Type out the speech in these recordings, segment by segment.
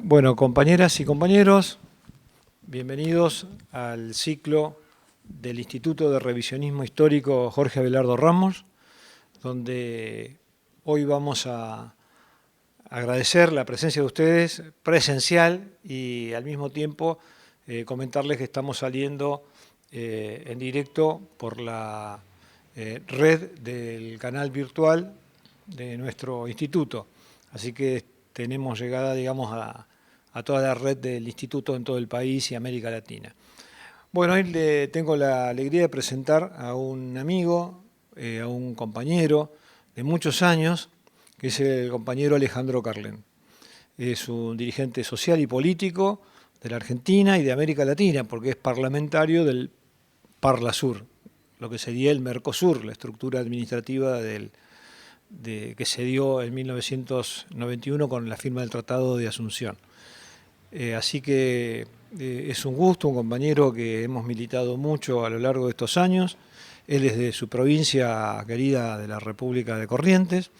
Bueno, compañeras y compañeros, bienvenidos al ciclo del Instituto de Revisionismo Histórico Jorge Abelardo Ramos, donde hoy vamos a agradecer la presencia de ustedes presencial y al mismo tiempo comentarles que estamos saliendo en directo por la red del canal virtual de nuestro instituto. Así que tenemos llegada, digamos, a toda la red del instituto en todo el país y América Latina. Bueno, hoy tengo la alegría de presentar a un amigo, a un compañero de muchos años, que es el compañero Alejandro Carlen. Es un dirigente social y político de la Argentina y de América Latina, porque es parlamentario del Parlasur, lo que sería el Mercosur, la estructura administrativa que se dio en 1991 con la firma del Tratado de Asunción. Así que es un gusto, un compañero que hemos militado mucho a lo largo de estos años. Él es de su provincia querida de la República de Corrientes.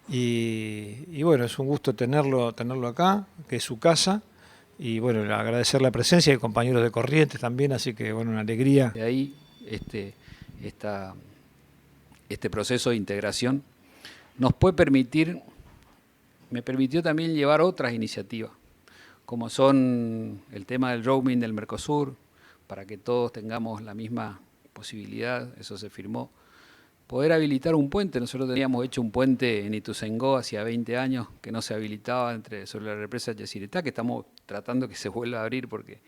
Y bueno, es un gusto tenerlo acá, que es su casa. Y bueno, agradecer la presencia de compañeros de Corrientes también, así que bueno, una alegría. De ahí este proceso de integración nos puede permitir, me permitió también llevar otras iniciativas, como son el tema del roaming del Mercosur, para que todos tengamos la misma posibilidad, eso se firmó. Poder habilitar un puente, nosotros teníamos hecho un puente en Ituzaingó hacía 20 años que no se habilitaba sobre la represa Yacyretá, que estamos tratando que se vuelva a abrir porque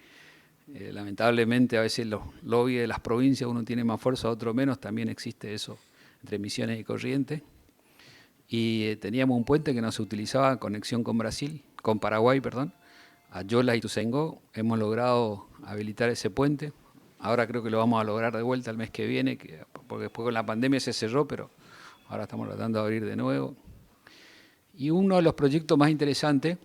lamentablemente a veces los lobbies de las provincias uno tiene más fuerza, otro menos, también existe eso entre Misiones y Corrientes. Y teníamos un puente que no se utilizaba, conexión con Paraguay, a Yola y Ituzaingó. Hemos logrado habilitar ese puente. Ahora creo que lo vamos a lograr de vuelta el mes que viene, porque después con la pandemia se cerró, pero ahora estamos tratando de abrir de nuevo. Y uno de los proyectos más interesantes,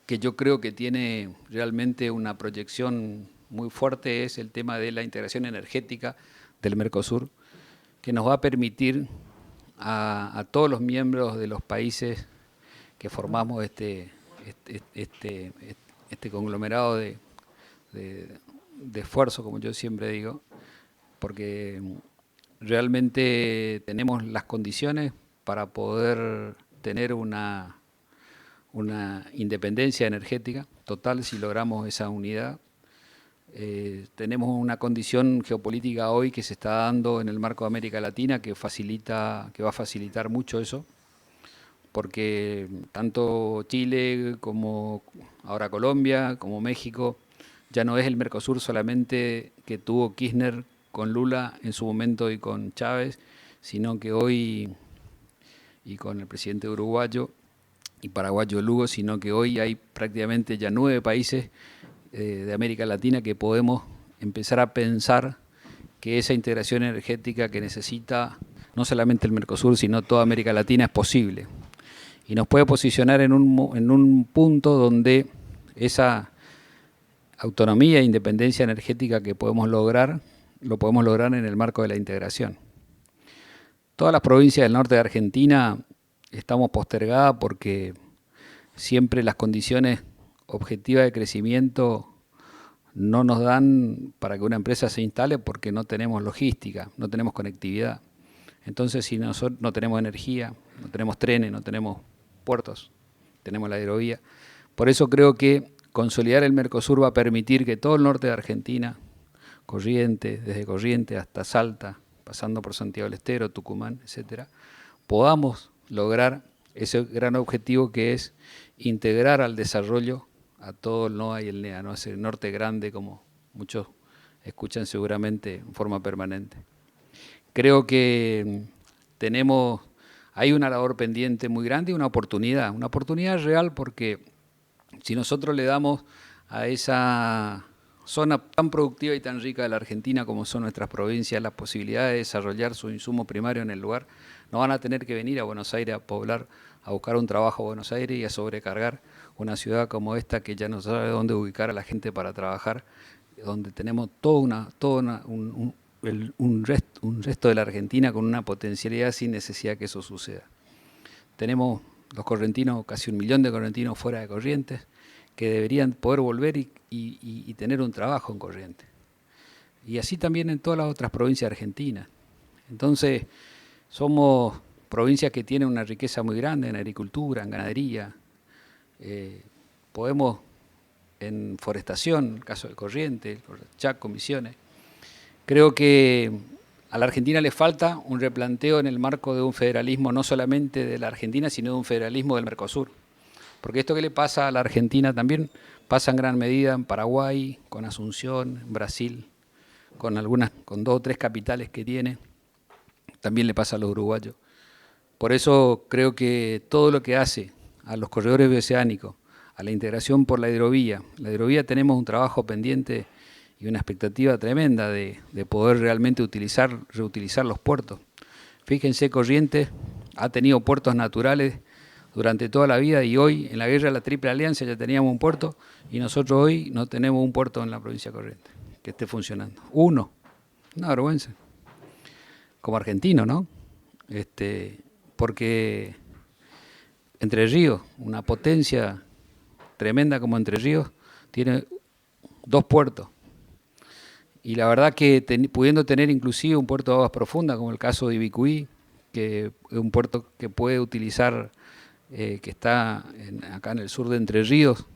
que yo creo que tiene realmente una proyección muy fuerte, es el tema de la integración energética del Mercosur, que nos va a permitir a todos los miembros de los países que formamos este conglomerado de esfuerzo, como yo siempre digo, porque realmente tenemos las condiciones para poder tener una independencia energética total si logramos esa unidad. Tenemos una condición geopolítica hoy que se está dando en el marco de América Latina que va a facilitar mucho eso, porque tanto Chile como ahora Colombia, como México, ya no es el Mercosur solamente que tuvo Kirchner con Lula en su momento y con Chávez, sino que hoy, y con el presidente uruguayo y paraguayo Lugo, sino que hoy hay prácticamente ya 9 países de América Latina que podemos empezar a pensar que esa integración energética que necesita no solamente el Mercosur, sino toda América Latina es posible. Y nos puede posicionar en un punto donde esa autonomía e independencia energética que podemos lograr, lo podemos lograr en el marco de la integración. Todas las provincias del norte de Argentina estamos postergadas porque siempre las condiciones objetivas de crecimiento no nos dan para que una empresa se instale porque no tenemos logística, no tenemos conectividad. Entonces, si nosotros no tenemos energía, no tenemos trenes, no tenemos puertos, tenemos la hidrovía. Por eso creo que consolidar el Mercosur va a permitir que todo el norte de Argentina, desde Corrientes hasta Salta, pasando por Santiago del Estero, Tucumán, etcétera, podamos lograr ese gran objetivo que es integrar al desarrollo a todo el NOA y el NEA, ¿no? Ese norte grande, como muchos escuchan seguramente en forma permanente. Creo que hay una labor pendiente muy grande y una oportunidad real, porque si nosotros le damos a esa zona tan productiva y tan rica de la Argentina como son nuestras provincias la posibilidad de desarrollar su insumo primario en el lugar, no van a tener que venir a Buenos Aires a poblar, a buscar un trabajo a Buenos Aires y a sobrecargar una ciudad como esta que ya no sabe dónde ubicar a la gente para trabajar, donde tenemos un resto de la Argentina con una potencialidad sin necesidad que eso suceda. Tenemos los correntinos, casi 1 millón de correntinos fuera de Corrientes, que deberían poder volver y tener un trabajo en Corrientes. Y así también en todas las otras provincias de Argentina. Entonces, somos provincias que tienen una riqueza muy grande en agricultura, en ganadería. Podemos, en forestación, el caso de Corrientes, Chaco, Misiones. Creo que a la Argentina le falta un replanteo en el marco de un federalismo no solamente de la Argentina, sino de un federalismo del Mercosur. Porque esto que le pasa a la Argentina también pasa en gran medida en Paraguay, con Asunción, en Brasil, con 2 o 3 capitales que tiene. También le pasa a los uruguayos. Por eso creo que todo lo que hace a los corredores bioceánicos, a la integración por la hidrovía tenemos un trabajo pendiente y una expectativa tremenda de poder realmente reutilizar los puertos. Fíjense, Corrientes ha tenido puertos naturales durante toda la vida y hoy en la guerra de la Triple Alianza ya teníamos un puerto y nosotros hoy no tenemos un puerto en la provincia de Corrientes que esté funcionando. Uno, una vergüenza. Como argentino, ¿no? Porque Entre Ríos, una potencia tremenda como Entre Ríos, tiene 2 puertos. Y la verdad que pudiendo tener inclusive un puerto de aguas profundas, como el caso de Ibicuí, que es un puerto que puede utilizar, que está acá en el sur de Entre Ríos,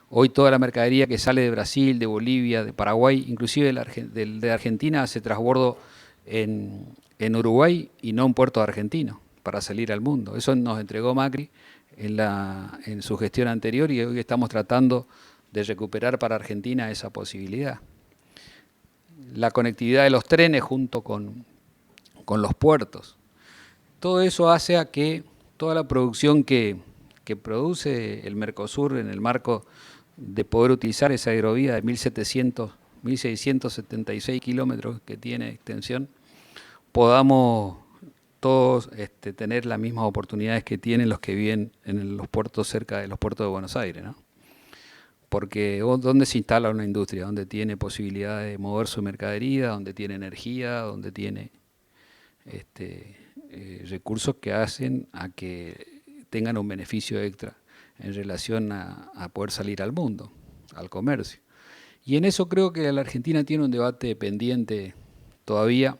hoy toda la mercadería que sale de Brasil, de Bolivia, de Paraguay, inclusive de Argentina, hace transbordo en Uruguay y no un puerto argentino para salir al mundo. Eso nos entregó Macri en su gestión anterior y hoy estamos tratando de recuperar para Argentina esa posibilidad. La conectividad de los trenes junto con los puertos. Todo eso hace a que toda la producción que produce el Mercosur en el marco de poder utilizar esa hidrovía de 1.676 kilómetros que tiene extensión, podamos todos tener las mismas oportunidades que tienen los que viven en los puertos cerca de los puertos de Buenos Aires, ¿no? Porque ¿dónde se instala una industria? Donde tiene posibilidad de mover su mercadería, donde tiene energía, donde tiene recursos que hacen a que tengan un beneficio extra en relación a poder salir al mundo, al comercio. Y en eso creo que la Argentina tiene un debate pendiente todavía,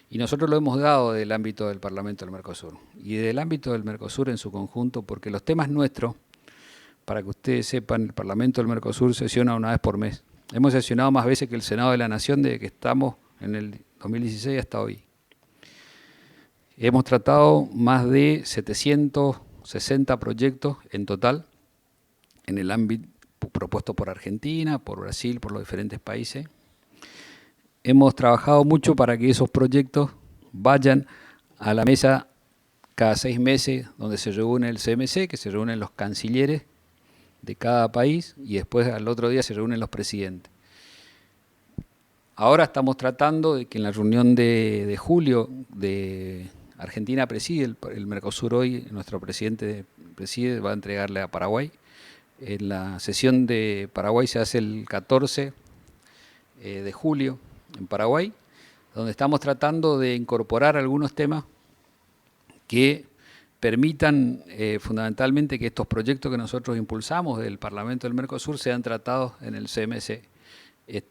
y nosotros lo hemos dado del ámbito del Parlamento del Mercosur, y del ámbito del Mercosur en su conjunto, porque los temas nuestros, para que ustedes sepan, el Parlamento del Mercosur sesiona una vez por mes. Hemos sesionado más veces que el Senado de la Nación desde que estamos en el 2016 hasta hoy. Hemos tratado más de 760 proyectos en total, en el ámbito propuesto por Argentina, por Brasil, por los diferentes países. Hemos trabajado mucho para que esos proyectos vayan a la mesa cada 6 meses, donde se reúne el CMC, que se reúnen los cancilleres de cada país, y después al otro día se reúnen los presidentes. Ahora estamos tratando de que en la reunión de julio de Argentina preside el Mercosur hoy, nuestro presidente preside, va a entregarle a Paraguay. En la sesión de Paraguay se hace el 14 de julio en Paraguay, donde estamos tratando de incorporar algunos temas que permitan fundamentalmente que estos proyectos que nosotros impulsamos del Parlamento del Mercosur sean tratados en el CMC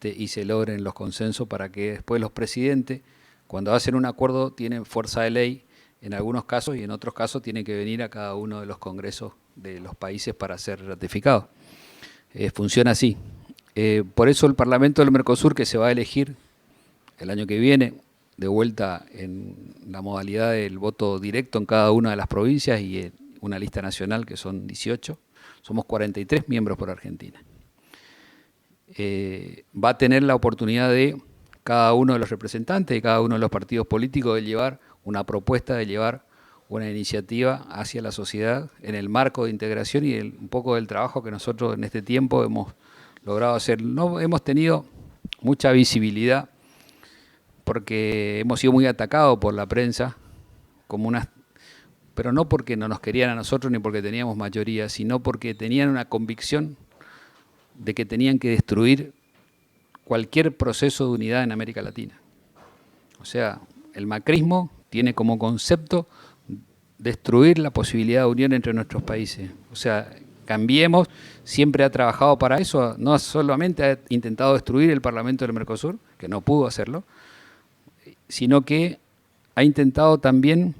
y se logren los consensos para que después los presidentes, cuando hacen un acuerdo, tienen fuerza de ley en algunos casos y en otros casos tienen que venir a cada uno de los congresos de los países para ser ratificados. Funciona así. Por eso el Parlamento del Mercosur, que se va a elegir el año que viene, de vuelta en la modalidad del voto directo en cada una de las provincias y en una lista nacional que son 18, somos 43 miembros por Argentina. Va a tener la oportunidad de cada uno de los representantes de cada uno de los partidos políticos de llevar una propuesta, de llevar una iniciativa hacia la sociedad en el marco de integración y un poco del trabajo que nosotros en este tiempo hemos logrado hacer. No hemos tenido mucha visibilidad porque hemos sido muy atacados por la prensa, pero no porque no nos querían a nosotros ni porque teníamos mayoría, sino porque tenían una convicción de que tenían que destruir cualquier proceso de unidad en América Latina. O sea, el macrismo tiene como concepto destruir la posibilidad de unión entre nuestros países. O sea, Cambiemos siempre ha trabajado para eso, no solamente ha intentado destruir el Parlamento del Mercosur, que no pudo hacerlo, sino que ha intentado también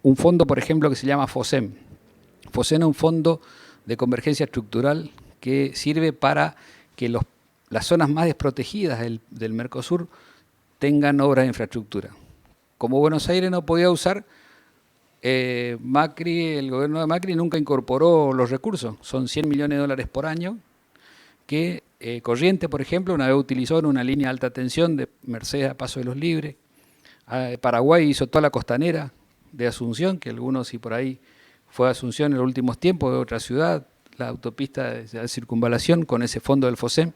un fondo, por ejemplo, que se llama FOSEM. FOSEM es un fondo de convergencia estructural que sirve para que las zonas más desprotegidas del Mercosur tengan obras de infraestructura. Como Buenos Aires no podía usar, el gobierno de Macri nunca incorporó los recursos. Son 100 millones de dólares por año que Corrientes, por ejemplo, una vez utilizó en una línea de alta tensión de Mercedes a Paso de los Libres. Paraguay hizo toda la costanera de Asunción, que algunos si por ahí fue a Asunción en los últimos tiempos, de otra ciudad, la autopista de circunvalación con ese fondo del FOSEM.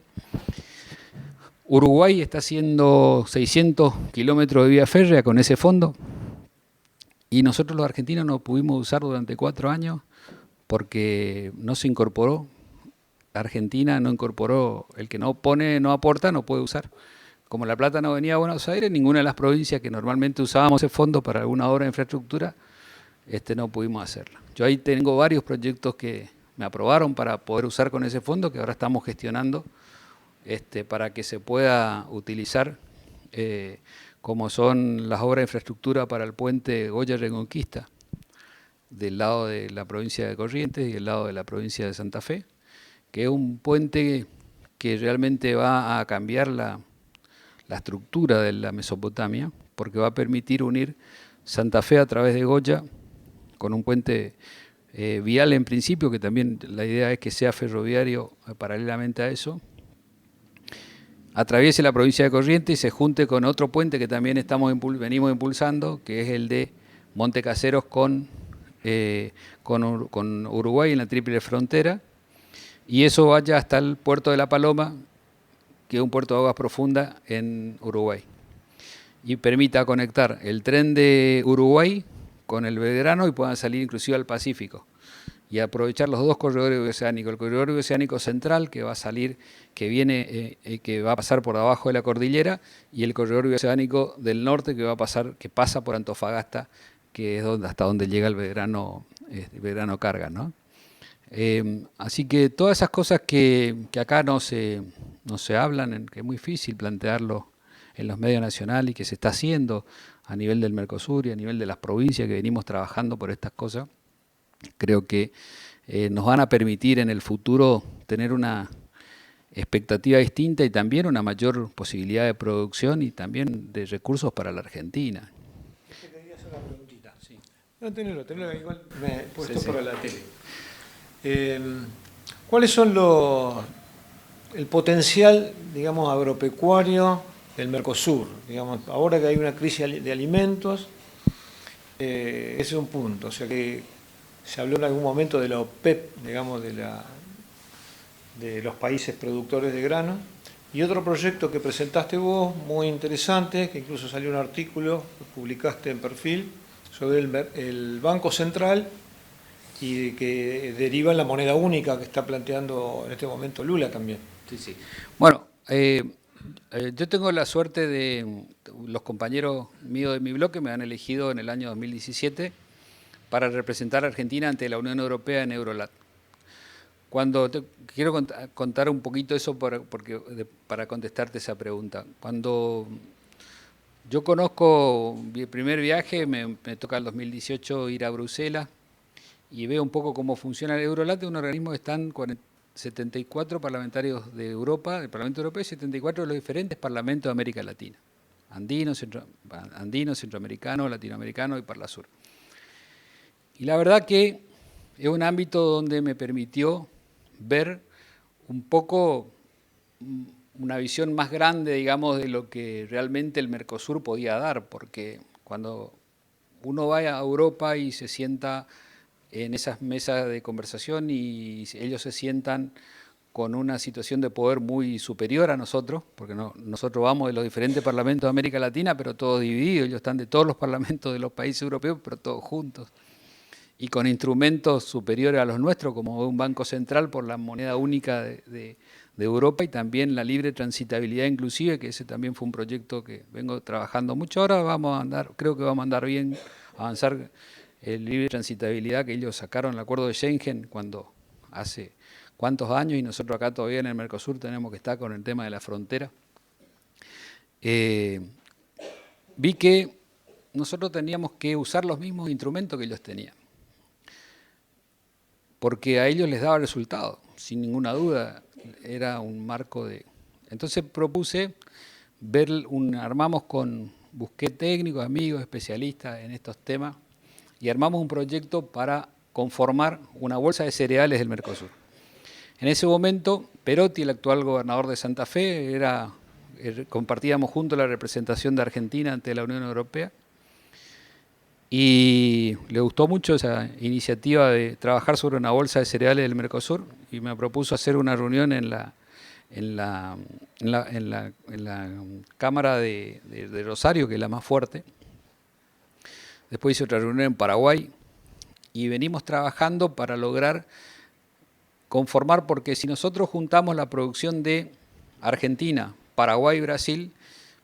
Uruguay está haciendo 600 kilómetros de vía férrea con ese fondo. Y nosotros los argentinos no pudimos usar durante 4 años porque no se incorporó. Argentina no incorporó, el que no pone, no aporta, no puede usar. Como La Plata no venía a Buenos Aires, ninguna de las provincias que normalmente usábamos ese fondo para alguna obra de infraestructura, no pudimos hacerla. Yo ahí tengo varios proyectos que me aprobaron para poder usar con ese fondo, que ahora estamos gestionando para que se pueda utilizar, como son las obras de infraestructura para el puente Goya Reconquista, del lado de la provincia de Corrientes y del lado de la provincia de Santa Fe, que es un puente que realmente va a cambiar la estructura de la Mesopotamia, porque va a permitir unir Santa Fe a través de Goya con un puente vial en principio, que también la idea es que sea ferroviario paralelamente a eso, atraviese la provincia de Corrientes y se junte con otro puente que también venimos impulsando, que es el de Monte Caseros con Uruguay en la Triple Frontera, y eso vaya hasta el puerto de La Paloma, que es un puerto de aguas profundas en Uruguay, y permita conectar el tren de Uruguay con el Belgrano y puedan salir inclusive al Pacífico, y aprovechar los dos corredores oceánicos, el corredor oceánico central que va a salir, que va a pasar por abajo de la cordillera, y el corredor oceánico del norte que pasa por Antofagasta, que es hasta donde llega el Belgrano Carga, ¿no? Así que todas esas cosas que acá no se hablan, que es muy difícil plantearlo en los medios nacionales y que se está haciendo a nivel del Mercosur y a nivel de las provincias que venimos trabajando por estas cosas, creo que nos van a permitir en el futuro tener una expectativa distinta y también una mayor posibilidad de producción y también de recursos para la Argentina. Te quería hacer una preguntita. Sí. No, tenelo, igual me he puesto para la tele. ¿Cuáles son el potencial, digamos, agropecuario del Mercosur? Digamos, ahora que hay una crisis de alimentos, ese es un punto. O sea que se habló en algún momento de la OPEP, digamos, de los países productores de grano. Y otro proyecto que presentaste vos, muy interesante, que incluso salió un artículo que publicaste en Perfil, sobre el Banco Central y que deriva en la moneda única que está planteando en este momento Lula también. Sí, sí. Bueno, yo tengo la suerte de los compañeros míos de mi bloque me han elegido en el año 2017 para representar a Argentina ante la Unión Europea en Eurolat. Quiero contar un poquito eso para contestarte esa pregunta. Cuando yo conozco mi primer viaje, me toca en 2018 ir a Bruselas y veo un poco cómo funciona el Eurolat, un organismo que están con 74 parlamentarios de Europa, del Parlamento Europeo, y 74 de los diferentes parlamentos de América Latina, andino, centroamericano, latinoamericano y Parlasur. Y la verdad que es un ámbito donde me permitió ver un poco una visión más grande, digamos, de lo que realmente el Mercosur podía dar, porque cuando uno va a Europa y se sienta en esas mesas de conversación y ellos se sientan con una situación de poder muy superior a nosotros, porque nosotros vamos de los diferentes parlamentos de América Latina, pero todos divididos, ellos están de todos los parlamentos de los países europeos, pero todos juntos, y con instrumentos superiores a los nuestros, como un banco central por la moneda única de Europa y también la libre transitabilidad inclusive, que ese también fue un proyecto que vengo trabajando mucho. Ahora creo que vamos a andar bien, avanzar el libre transitabilidad que ellos sacaron el acuerdo de Schengen cuando hace cuántos años, y nosotros acá todavía en el Mercosur tenemos que estar con el tema de la frontera. Vi que nosotros teníamos que usar los mismos instrumentos que ellos tenían, porque a ellos les daba resultado, sin ninguna duda, era un marco de... Entonces propuse busqué técnicos, amigos, especialistas en estos temas, y armamos un proyecto para conformar una bolsa de cereales del Mercosur. En ese momento, Perotti, el actual gobernador de Santa Fe, compartíamos juntos la representación de Argentina ante la Unión Europea, y le gustó mucho esa iniciativa de trabajar sobre una bolsa de cereales del Mercosur, y me propuso hacer una reunión en la Cámara de Rosario, que es la más fuerte. Después hice otra reunión en Paraguay, y venimos trabajando para lograr conformar, porque si nosotros juntamos la producción de Argentina, Paraguay y Brasil,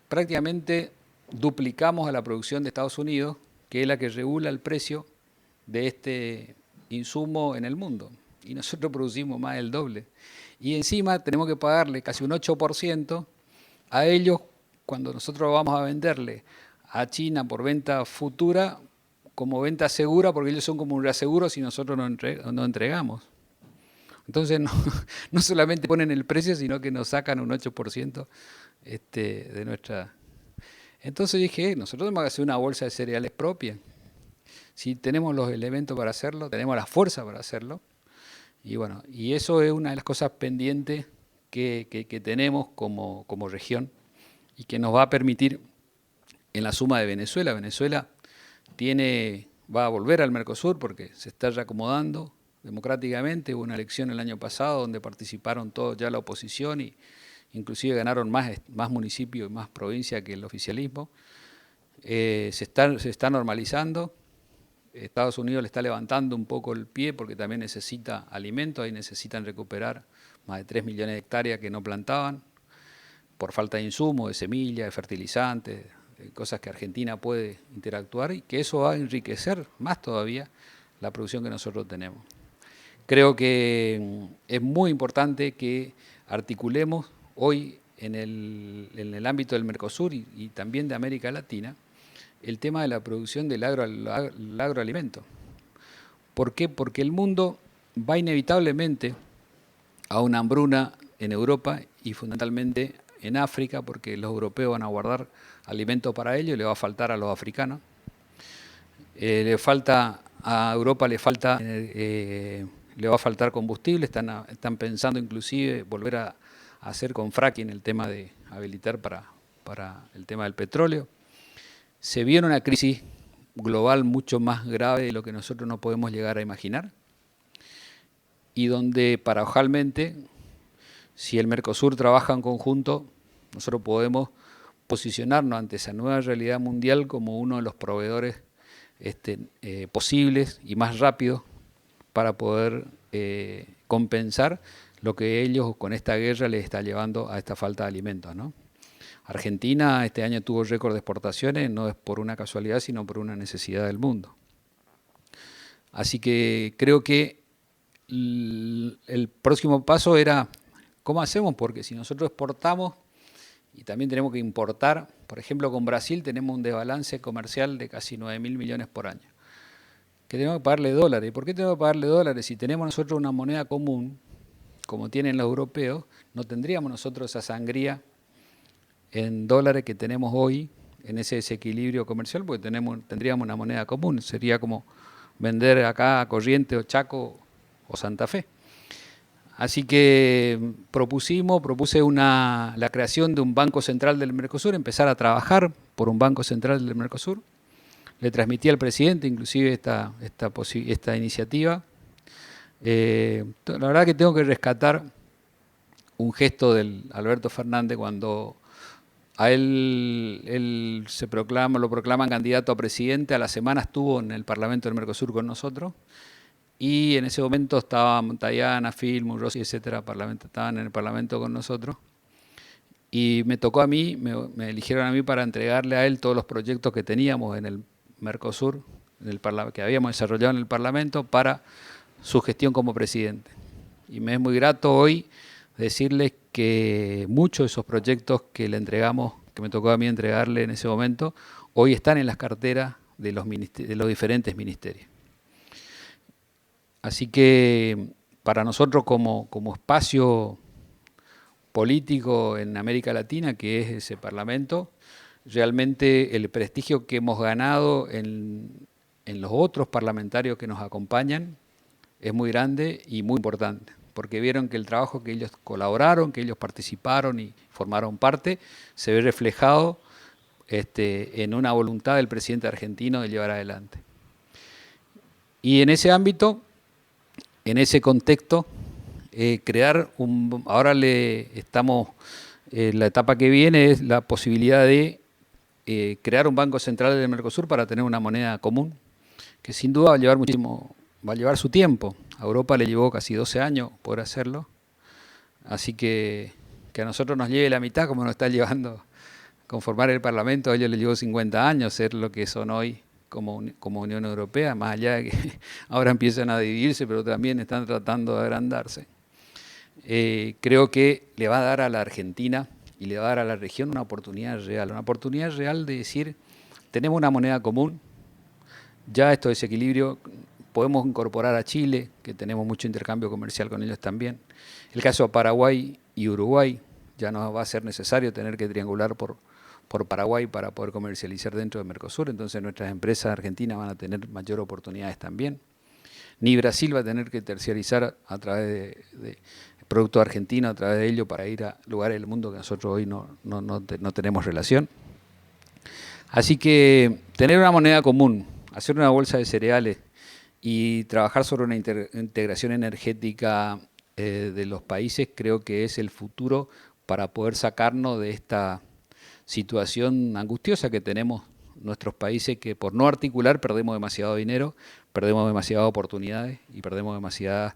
prácticamente duplicamos a la producción de Estados Unidos, que es la que regula el precio de este insumo en el mundo. Y nosotros producimos más del doble. Y encima tenemos que pagarle casi un 8% a ellos cuando nosotros vamos a venderle a China por venta futura, como venta segura, porque ellos son como un reaseguro si nosotros no entregamos. Entonces no solamente ponen el precio, sino que nos sacan un 8% de nuestra... Entonces dije, nosotros tenemos que hacer una bolsa de cereales propia. Si tenemos los elementos para hacerlo, tenemos la fuerza para hacerlo. Y bueno, y eso es una de las cosas pendientes que tenemos como región, y que nos va a permitir en la suma de Venezuela. Venezuela va a volver al Mercosur porque se está reacomodando democráticamente. Hubo una elección el año pasado donde participaron todos ya la oposición, y inclusive ganaron más municipios y más provincias que el oficialismo. Se está normalizando. Estados Unidos le está levantando un poco el pie porque también necesita alimentos, ahí necesitan recuperar más de 3 millones de hectáreas que no plantaban por falta de insumos, de semillas, de fertilizantes, de cosas que Argentina puede interactuar, y que eso va a enriquecer más todavía la producción que nosotros tenemos. Creo que es muy importante que articulemos hoy en el ámbito del Mercosur y también de América Latina el tema de la producción del agroalimento. ¿Por qué? Porque el mundo va inevitablemente a una hambruna en Europa y fundamentalmente en África, porque los europeos van a guardar alimentos para ellos y le va a faltar a los africanos. A Europa le va a faltar combustible, están pensando inclusive volver a hacer con fracking el tema de habilitar para el tema del petróleo. Se viene una crisis global mucho más grave de lo que nosotros no podemos llegar a imaginar, y donde paradojalmente, si el Mercosur trabaja en conjunto, nosotros podemos posicionarnos ante esa nueva realidad mundial como uno de los proveedores posibles y más rápidos para poder compensar lo que ellos con esta guerra les está llevando a esta falta de alimentos, ¿no? Argentina este año tuvo récord de exportaciones, no es por una casualidad, sino por una necesidad del mundo. Así que creo que el próximo paso era, ¿cómo hacemos? Porque si nosotros exportamos y también tenemos que importar, por ejemplo con Brasil tenemos un desbalance comercial de casi 9.000 millones por año, que tenemos que pagarle dólares. ¿Por qué tenemos que pagarle dólares? Si tenemos nosotros una moneda común, como tienen los europeos, no tendríamos nosotros esa sangría en dólares que tenemos hoy, en ese desequilibrio comercial, porque tendríamos una moneda común. Sería como vender acá a Corrientes o Chaco o Santa Fe. Así que propuse la creación de un Banco Central del Mercosur, empezar a trabajar por un Banco Central del Mercosur. Le transmití al presidente inclusive esta iniciativa. La verdad que tengo que rescatar un gesto del Alberto Fernández cuando a él lo proclaman candidato a presidente. A la semana estuvo en el Parlamento del Mercosur con nosotros, y en ese momento estaban Montayana, Filmus, Rossi, etcétera, estaban en el Parlamento con nosotros, y me tocó a mí, me eligieron a mí para entregarle a él todos los proyectos que teníamos en el Mercosur que habíamos desarrollado en el Parlamento para su gestión como presidente. Y me es muy grato hoy decirles que muchos de esos proyectos que le entregamos, que me tocó a mí entregarle en ese momento, hoy están en las carteras de los diferentes ministerios. Así que para nosotros como espacio político en América Latina, que es ese Parlamento, realmente el prestigio que hemos ganado en los otros parlamentarios que nos acompañan es muy grande y muy importante, porque vieron que el trabajo que ellos colaboraron, que ellos participaron y formaron parte, se ve reflejado en una voluntad del presidente argentino de llevar adelante. Y en ese ámbito, en ese contexto, ahora la etapa que viene es la posibilidad de crear un Banco Central del Mercosur para tener una moneda común, que sin duda va a llevar su tiempo. A Europa le llevó casi 12 años poder hacerlo, así que a nosotros nos lleve la mitad, como nos está llevando conformar el Parlamento, a ellos les llevó 50 años ser lo que son hoy como Unión Europea, más allá de que ahora empiezan a dividirse, pero también están tratando de agrandarse. Creo que le va a dar a la Argentina y le va a dar a la región una oportunidad real de decir, tenemos una moneda común, ya esto desequilibrio, podemos incorporar a Chile, que tenemos mucho intercambio comercial con ellos también. El caso de Paraguay y Uruguay, ya no va a ser necesario tener que triangular por Paraguay para poder comercializar dentro de Mercosur, entonces nuestras empresas argentinas van a tener mayor oportunidades también. Ni Brasil va a tener que terciarizar a través de producto argentino, a través de ello, para ir a lugares del mundo que nosotros hoy no tenemos relación. Así que tener una moneda común, hacer una bolsa de cereales y trabajar sobre una integración energética de los países, creo que es el futuro para poder sacarnos de esta situación angustiosa que tenemos nuestros países, que por no articular perdemos demasiado dinero, perdemos demasiadas oportunidades y perdemos demasiadas,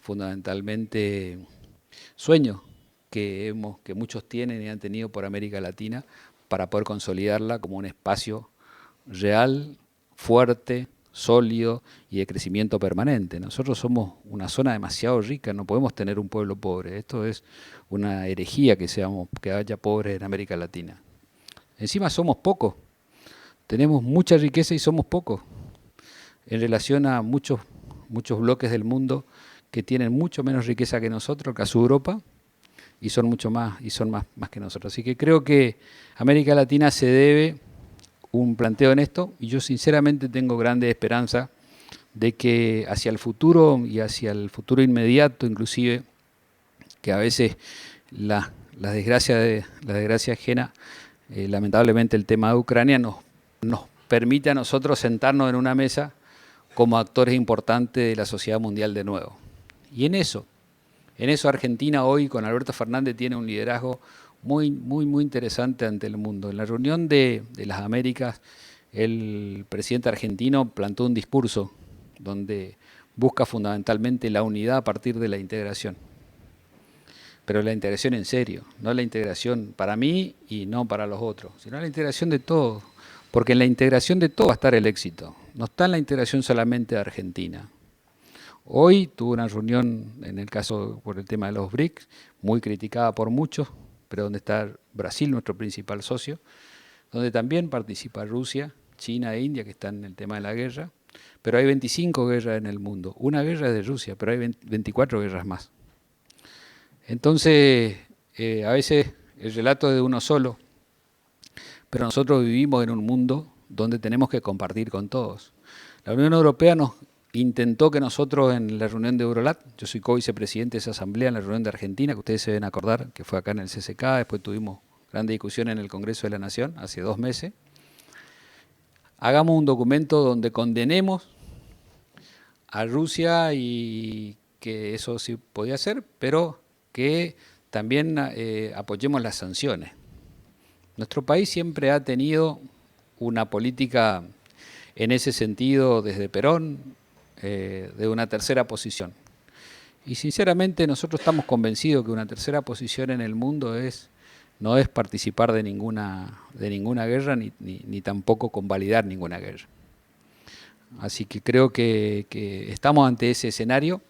fundamentalmente, sueños que muchos tienen y han tenido por América Latina para poder consolidarla como un espacio real, fuerte, sólido y de crecimiento permanente. Nosotros somos una zona demasiado rica, no podemos tener un pueblo pobre. Esto es una herejía que haya pobres en América Latina. Encima somos pocos, tenemos mucha riqueza y somos pocos en relación a muchos bloques del mundo que tienen mucho menos riqueza que nosotros, el caso de Europa, y son mucho más que nosotros. Así que creo que América Latina se debe un planteo en esto, y yo sinceramente tengo grandes esperanzas de que hacia el futuro y hacia el futuro inmediato, inclusive, que a veces la desgracia ajena, lamentablemente el tema de Ucrania nos permite a nosotros sentarnos en una mesa como actores importantes de la sociedad mundial de nuevo. Y en eso Argentina hoy con Alberto Fernández tiene un liderazgo muy interesante ante el mundo. En la reunión de las Américas, el presidente argentino plantó un discurso donde busca fundamentalmente la unidad a partir de la integración. Pero la integración en serio, no la integración para mí y no para los otros, sino la integración de todos. Porque en la integración de todo va a estar el éxito. No está en la integración solamente de Argentina. Hoy tuve una reunión, en el caso por el tema de los BRICS, muy criticada por muchos, pero donde está Brasil, nuestro principal socio, donde también participa Rusia, China e India, que están en el tema de la guerra, pero hay 25 guerras en el mundo. Una guerra es de Rusia, pero hay 24 guerras más. Entonces, a veces el relato es de uno solo, pero nosotros vivimos en un mundo donde tenemos que compartir con todos. La Unión Europea nos intentó que nosotros en la reunión de Eurolat, yo soy co-vicepresidente de esa asamblea, en la reunión de Argentina, que ustedes se deben acordar, que fue acá en el CCK, después tuvimos gran discusión en el Congreso de la Nación, hace 2 meses, hagamos un documento donde condenemos a Rusia y que eso sí podía ser, pero que también apoyemos las sanciones. Nuestro país siempre ha tenido una política en ese sentido desde Perón, de una tercera posición. Y sinceramente nosotros estamos convencidos que una tercera posición en el mundo no es participar de ninguna guerra ni tampoco convalidar ninguna guerra. Así que creo que estamos ante ese escenario,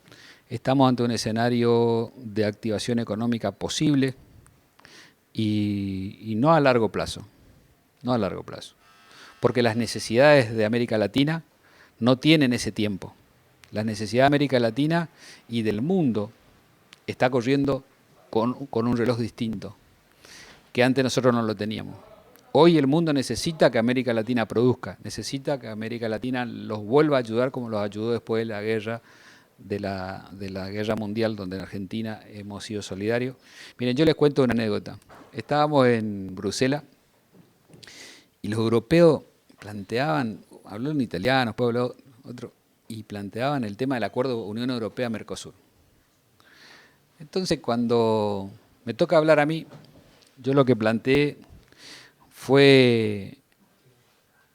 estamos ante un escenario de activación económica posible y no a largo plazo, no a largo plazo, porque las necesidades de América Latina no tienen ese tiempo. Las necesidades de América Latina y del mundo está corriendo con un reloj distinto, que antes nosotros no lo teníamos. Hoy el mundo necesita que América Latina produzca, necesita que América Latina los vuelva a ayudar como los ayudó después de la guerra, de la guerra mundial, donde en Argentina hemos sido solidarios. Miren, yo les cuento una anécdota. Estábamos en Bruselas y los europeos planteaban, habló en italiano, después habló otro, y planteaban el tema del acuerdo Unión Europea-Mercosur. Entonces, cuando me toca hablar a mí, yo lo que planteé fue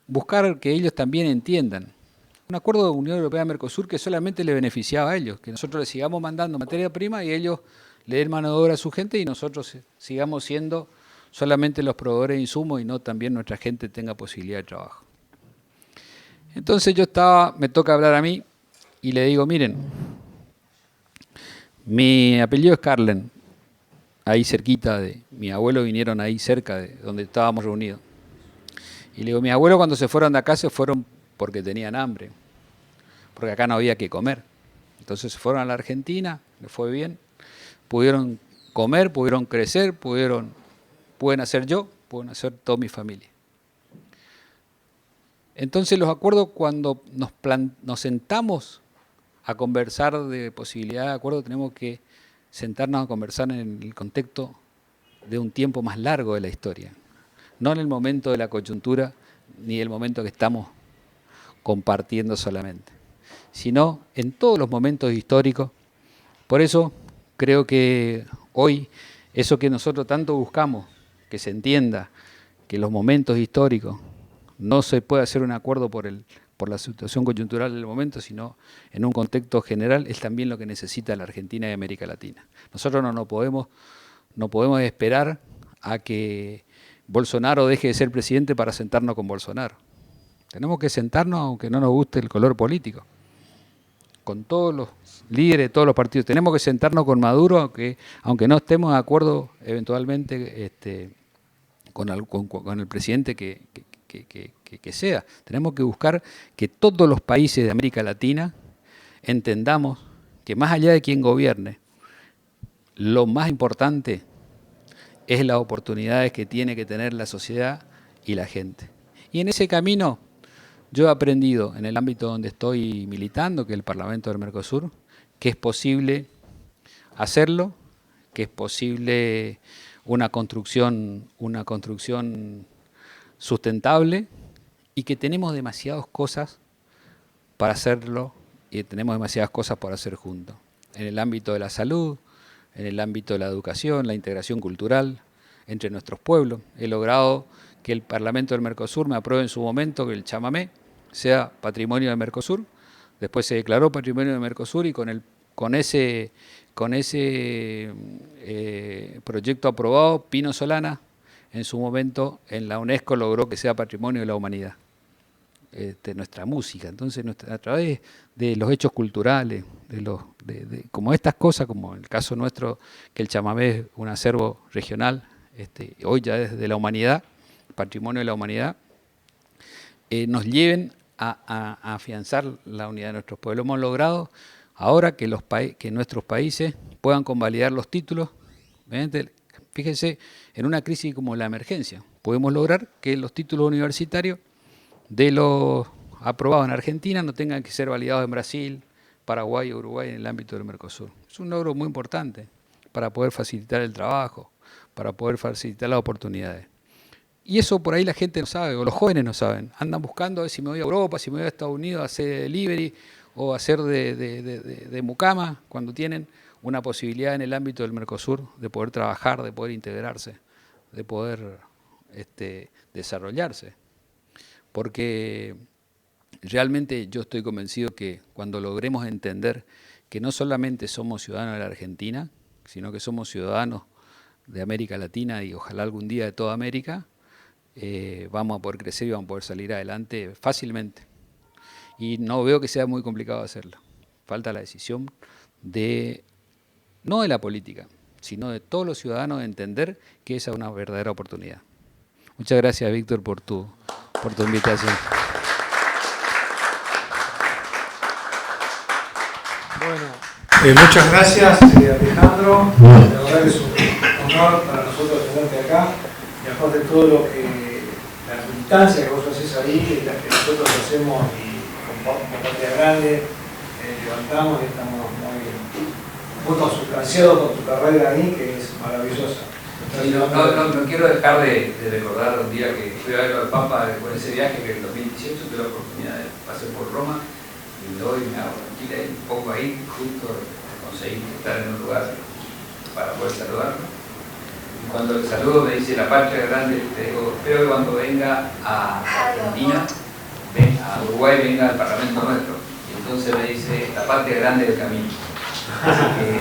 buscar que ellos también entiendan. Un acuerdo de Unión Europea-Mercosur que solamente le beneficiaba a ellos, que nosotros les sigamos mandando materia prima y ellos le den mano de obra a su gente y nosotros sigamos siendo solamente los proveedores de insumos y no también nuestra gente tenga posibilidad de trabajo. Entonces me toca hablar a mí y le digo, miren, mi apellido es Carlen, ahí cerquita mi abuelo vinieron ahí cerca de donde estábamos reunidos. Y le digo, mis abuelos cuando se fueron de acá se fueron porque tenían hambre, porque acá no había que comer. Entonces se fueron a la Argentina, les fue bien, pudieron comer, pudieron crecer, pueden hacer yo, pueden hacer toda mi familia. Entonces los acuerdos, cuando nos sentamos a conversar de posibilidad de acuerdo, tenemos que sentarnos a conversar en el contexto de un tiempo más largo de la historia, no en el momento de la coyuntura ni el momento que estamos compartiendo solamente, sino en todos los momentos históricos. Por eso creo que hoy eso que nosotros tanto buscamos, que se entienda que los momentos históricos no se puede hacer un acuerdo por la situación coyuntural del momento, sino en un contexto general, es también lo que necesita la Argentina y América Latina. Nosotros no podemos esperar a que Bolsonaro deje de ser presidente para sentarnos con Bolsonaro. Tenemos que sentarnos aunque no nos guste el color político, con todos los líderes de todos los partidos. Tenemos que sentarnos con Maduro, aunque no estemos de acuerdo eventualmente con el presidente que sea. Tenemos que buscar que todos los países de América Latina entendamos que más allá de quien gobierne, lo más importante es las oportunidades que tiene que tener la sociedad y la gente. Y en ese camino yo he aprendido en el ámbito donde estoy militando, que es el Parlamento del Mercosur, que es posible hacerlo, que es posible una construcción sustentable y que tenemos demasiadas cosas para hacerlo y tenemos demasiadas cosas por hacer juntos. En el ámbito de la salud, en el ámbito de la educación, la integración cultural entre nuestros pueblos. He logrado que el Parlamento del Mercosur me apruebe en su momento que el chamamé sea patrimonio del Mercosur. Después se declaró patrimonio del Mercosur y con ese proyecto aprobado, Pino Solana, en su momento en la UNESCO logró que sea patrimonio de la humanidad. Nuestra música, entonces a través de los hechos culturales, como estas cosas, como el caso nuestro, que el chamamé es un acervo regional, hoy ya es de la humanidad, patrimonio de la humanidad, nos lleven a afianzar la unidad de nuestros pueblos. Hemos logrado ahora que nuestros países puedan convalidar los títulos. Fíjense, en una crisis como la emergencia, podemos lograr que los títulos universitarios de los aprobados en Argentina no tengan que ser validados en Brasil, Paraguay o Uruguay en el ámbito del Mercosur. Es un logro muy importante para poder facilitar el trabajo, para poder facilitar las oportunidades. Y eso por ahí la gente no sabe, o los jóvenes no saben. Andan buscando a ver si me voy a Europa, si me voy a Estados Unidos a hacer delivery o a hacer de mucama, cuando tienen una posibilidad en el ámbito del Mercosur de poder trabajar, de poder integrarse, de poder desarrollarse. Porque realmente yo estoy convencido que cuando logremos entender que no solamente somos ciudadanos de la Argentina, sino que somos ciudadanos de América Latina y ojalá algún día de toda América, vamos a poder crecer y vamos a poder salir adelante fácilmente. y no veo que sea muy complicado hacerlo. Falta la decisión no de la política, sino de todos los ciudadanos de entender que esa es una verdadera oportunidad. Muchas gracias, Víctor, por tu invitación. Bueno, muchas gracias, Alejandro. La verdad que es un honor para nosotros tenerte acá. Y aparte de todo lo que, la militancia que vos haces ahí, la que nosotros hacemos y con Patria Grande, levantamos y estamos muy consustanciados con tu carrera ahí, que es maravillosa. Sí, no quiero dejar de recordar un día que fui a ver al Papa por ese viaje que en 2018 tuve la oportunidad de pasar por Roma y me doy, me hago tranquila y un poco ahí, justo conseguí estar en un lugar para poder saludarlo. Y cuando le saludo me dice la Patria Grande, le digo, espero que cuando venga a Argentina, a Uruguay, venga al Parlamento nuestro. Y entonces me dice, la Patria Grande del camino. Así que